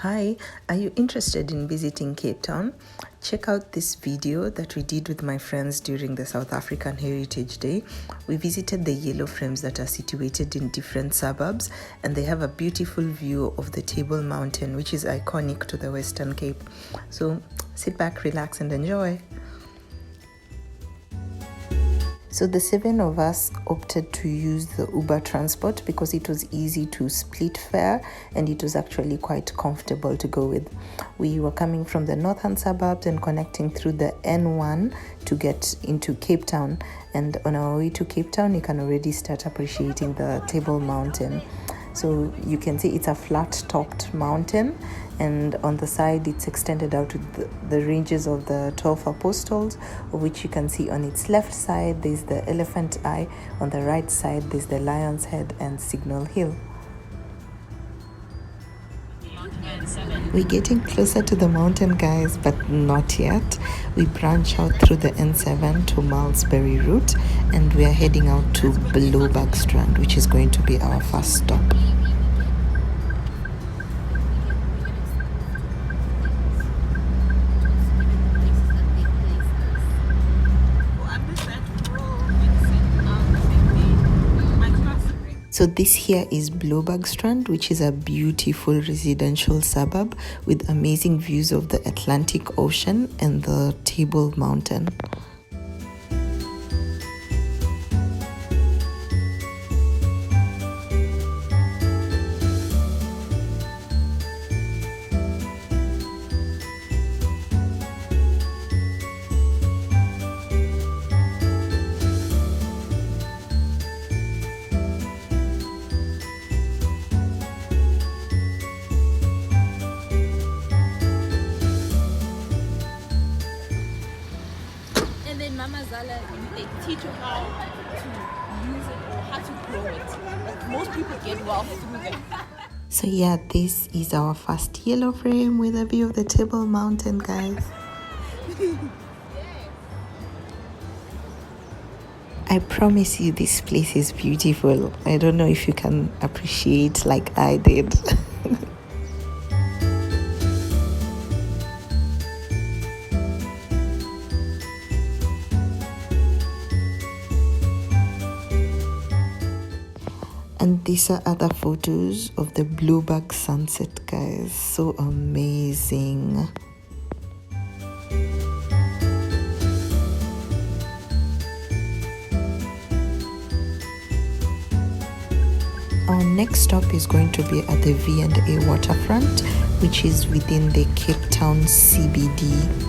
Hi, are you interested in visiting Cape Town? Check out this video that we did with my friends during the South African Heritage Day. We visited the yellow frames that are situated in different suburbs, and they have a beautiful view of the Table Mountain, which is iconic to the Western Cape. So sit back, relax, and enjoy. So the 7 of us opted to use the Uber transport because it was easy to split fare and it was actually quite comfortable to go with. We were coming from the northern suburbs and connecting through the N1 to get into Cape Town. And on our way to Cape Town, you can already start appreciating the Table Mountain. So you can see it's a flat-topped mountain, and on the side it's extended out to the ranges of the 12 apostles, of which you can see on its left side there's the Elephant Eye, on the right side there's the Lion's Head and Signal Hill. We're getting closer to the mountain, guys, but not yet. We branch out through the N7 to Malmesbury route, and we are heading out to Braai, which is going to be our first stop. So this here is Braai, which is a beautiful residential suburb with amazing views of the Atlantic Ocean and the Table Mountain. They teach you how to use it or how to grow it. Like most people get wealth through it. So yeah, this is our first yellow frame with a view of the Table Mountain, guys. I promise you this place is beautiful. I don't know if you can appreciate like I did. And these are other photos of the Braai sunset, guys. So amazing. Our next stop is going to be at the V&A Waterfront, which is within the Cape Town CBD.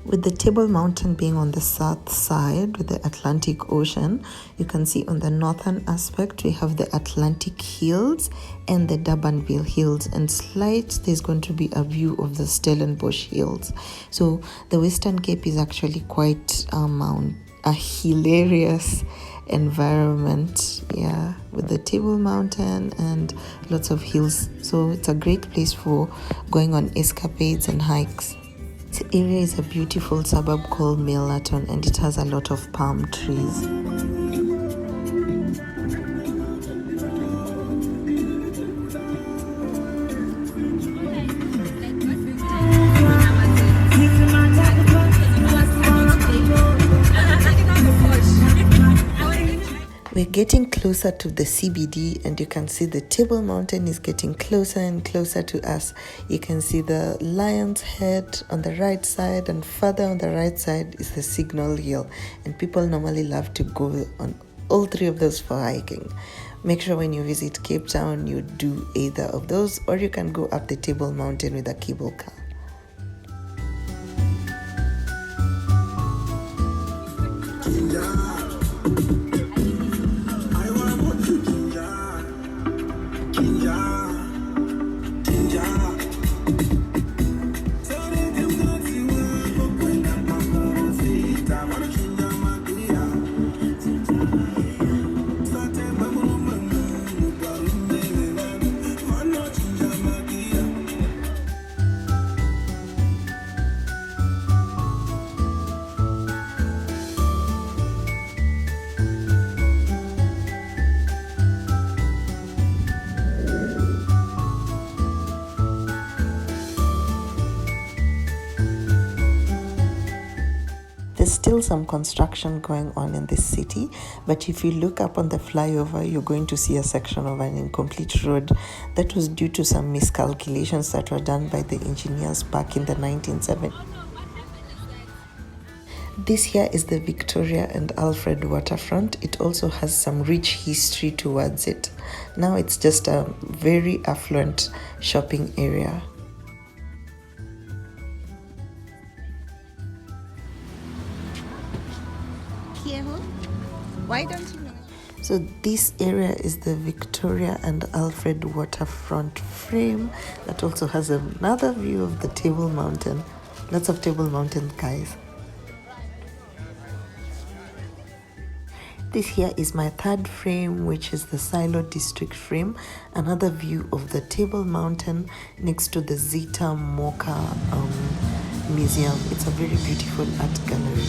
With the Table Mountain being on the south side with the Atlantic Ocean, you can see on the northern aspect we have the Atlantic Hills and the Durbanville Hills, and slight there's going to be a view of the Stellenbosch Hills. So the Western Cape is actually quite a hilarious environment, yeah, with the Table Mountain and lots of hills. So it's a great place for going on escapades and hikes. This area is a beautiful suburb called Milnerton, and it has a lot of palm trees. We're getting closer to the CBD, and you can see the Table Mountain is getting closer and closer to us. You can see the Lion's Head on the right side, and further on the right side is the Signal Hill, and people normally love to go on all three of those for hiking. Make sure when you visit Cape Town you do either of those, or you can go up the Table Mountain with a cable car. There's still some construction going on in this city, but if you look up on the flyover, you're going to see a section of an incomplete road that was due to some miscalculations that were done by the engineers back in the 1970s. This here is the Victoria and Alfred Waterfront. It also has some rich history towards it. Now it's just a very affluent shopping area. Why don't you know? So this area is the Victoria and Alfred Waterfront frame that also has another view of the Table Mountain. Lots of Table Mountain guys. This here is my third frame, which is the Silo District frame. Another view of the Table Mountain next to the Zita Mocha Museum. It's a very beautiful art gallery.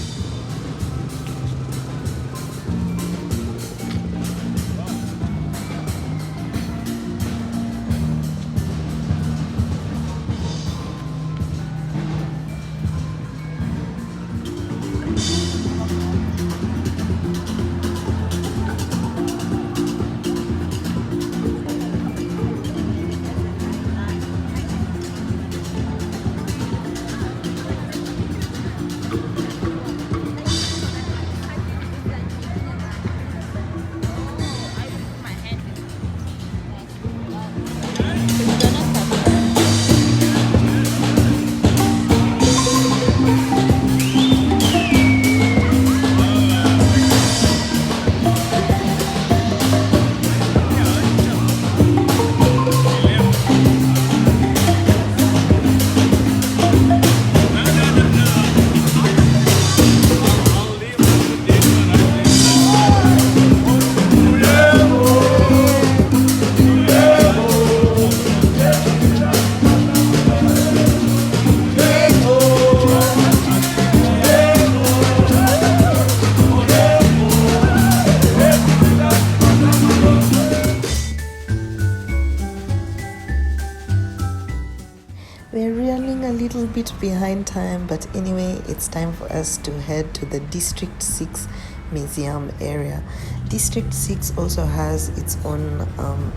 We're running a little bit behind time, but anyway, it's time for us to head to the District 6 Museum area. District 6 also has its own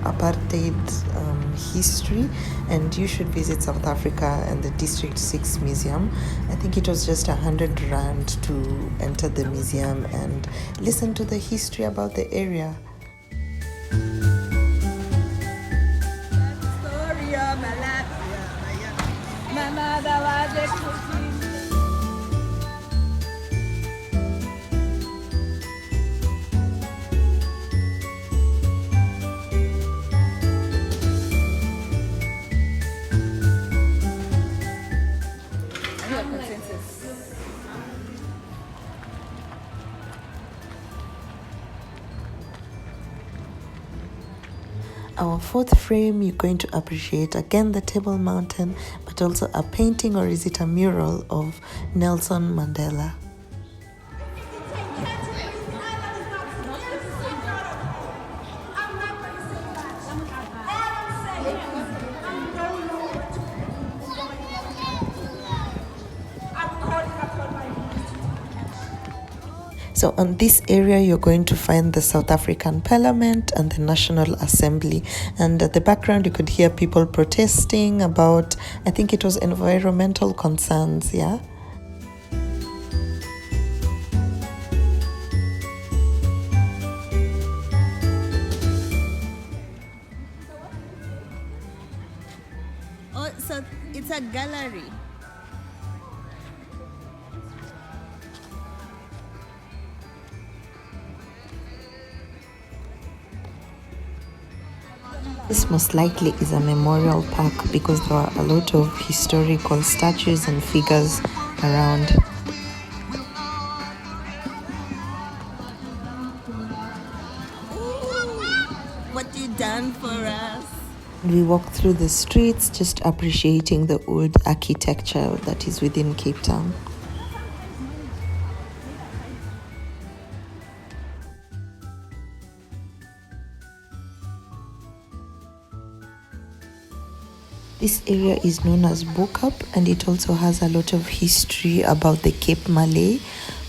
apartheid history, and you should visit South Africa and the District 6 Museum. I think it was just 100 rand to enter the museum and listen to the history about the area. Our fourth frame, you're going to appreciate again the Table Mountain, but also a painting, or is it a mural, of Nelson Mandela. So on this area, you're going to find the South African Parliament and the National Assembly. And at the background, you could hear people protesting about, I think it was environmental concerns, yeah? Oh, so it's a gallery. This most likely is a memorial park because there are a lot of historical statues and figures around. What you done for us? We walk through the streets just appreciating the old architecture that is within Cape Town. This area is known as Bokup, and it also has a lot of history about the Cape Malay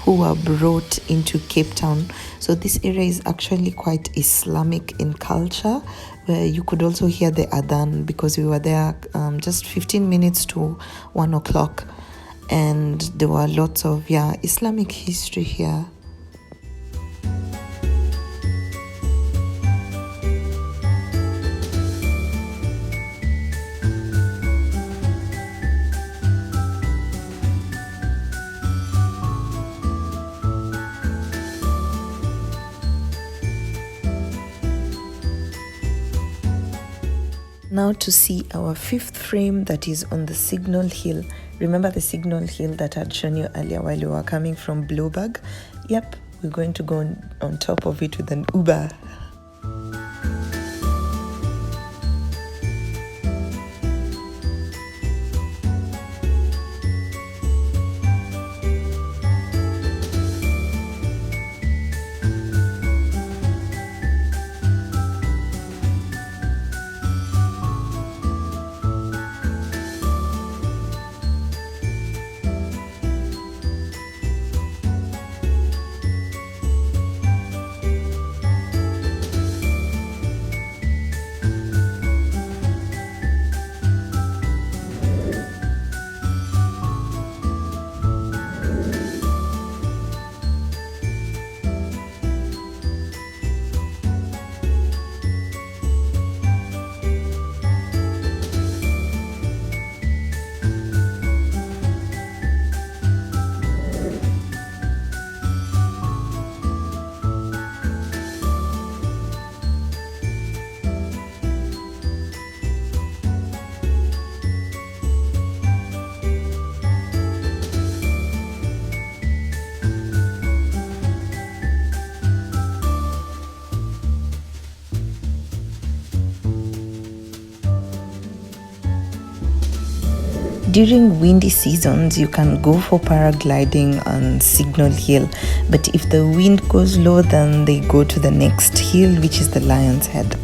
who were brought into Cape Town. So this area is actually quite Islamic in culture, where you could also hear the adhan because we were there just 15 minutes to 1 o'clock, and there were lots of Islamic history here. Now to see our fifth frame that is on the Signal Hill. Remember the Signal Hill that I had shown you earlier while you were coming from Blueberg? Yep, we're going to go on top of it with an Uber. During windy seasons, you can go for paragliding on Signal Hill, but if the wind goes low, then they go to the next hill, which is the Lion's Head.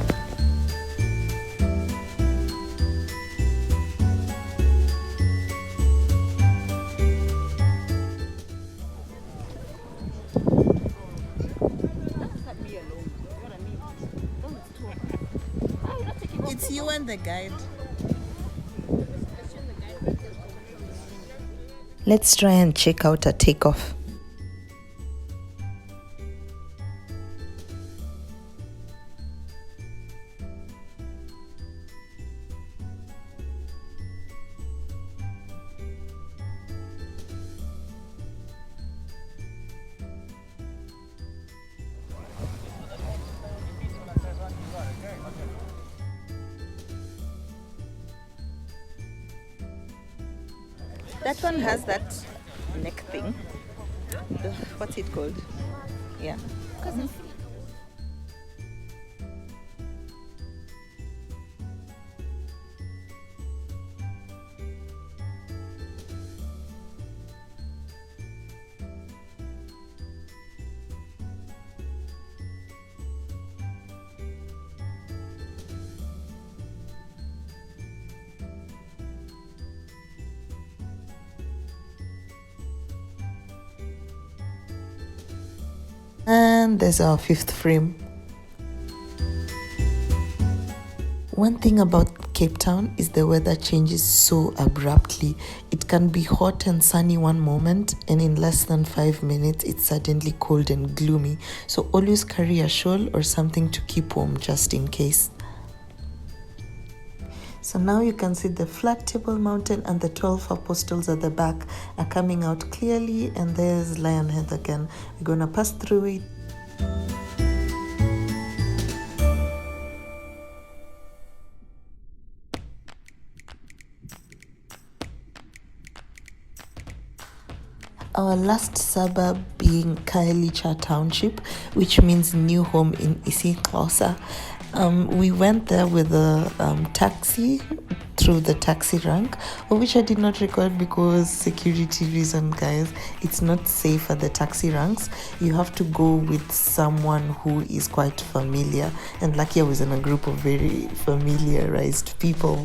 It's you and the guide. Let's try and check out a takeoff. That one has that neck thing. What's it called? Yeah. And there's our fifth frame. One thing about Cape Town is the weather changes so abruptly. It can be hot and sunny one moment, and in less than 5 minutes, it's suddenly cold and gloomy. So always carry a shawl or something to keep warm just in case. So now you can see the flat Table Mountain and the 12 apostles at the back are coming out clearly, and there's Lionhead again. We're gonna pass through it. Our last suburb being Township, which means new home in isiXhosa. We went there with a taxi through the taxi rank, of which I did not record because security reason, guys. It's not safe at the taxi ranks. You have to go with someone who is quite familiar, and lucky I was in a group of very familiarized people.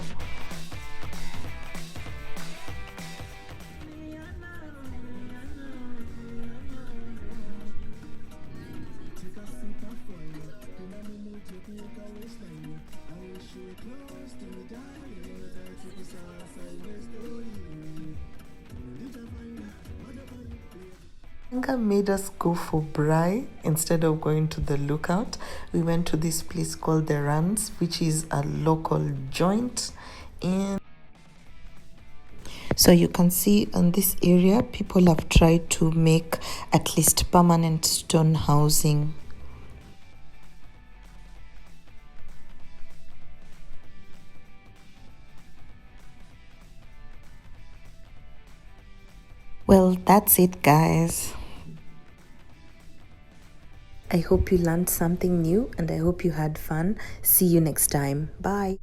Anga made us go for Braai instead of going to the Lookout. We went to this place called the Runs, which is a local joint. And so you can see on this area, people have tried to make at least permanent stone housing. Well, that's it, guys. I hope you learned something new and I hope you had fun. See you next time. Bye.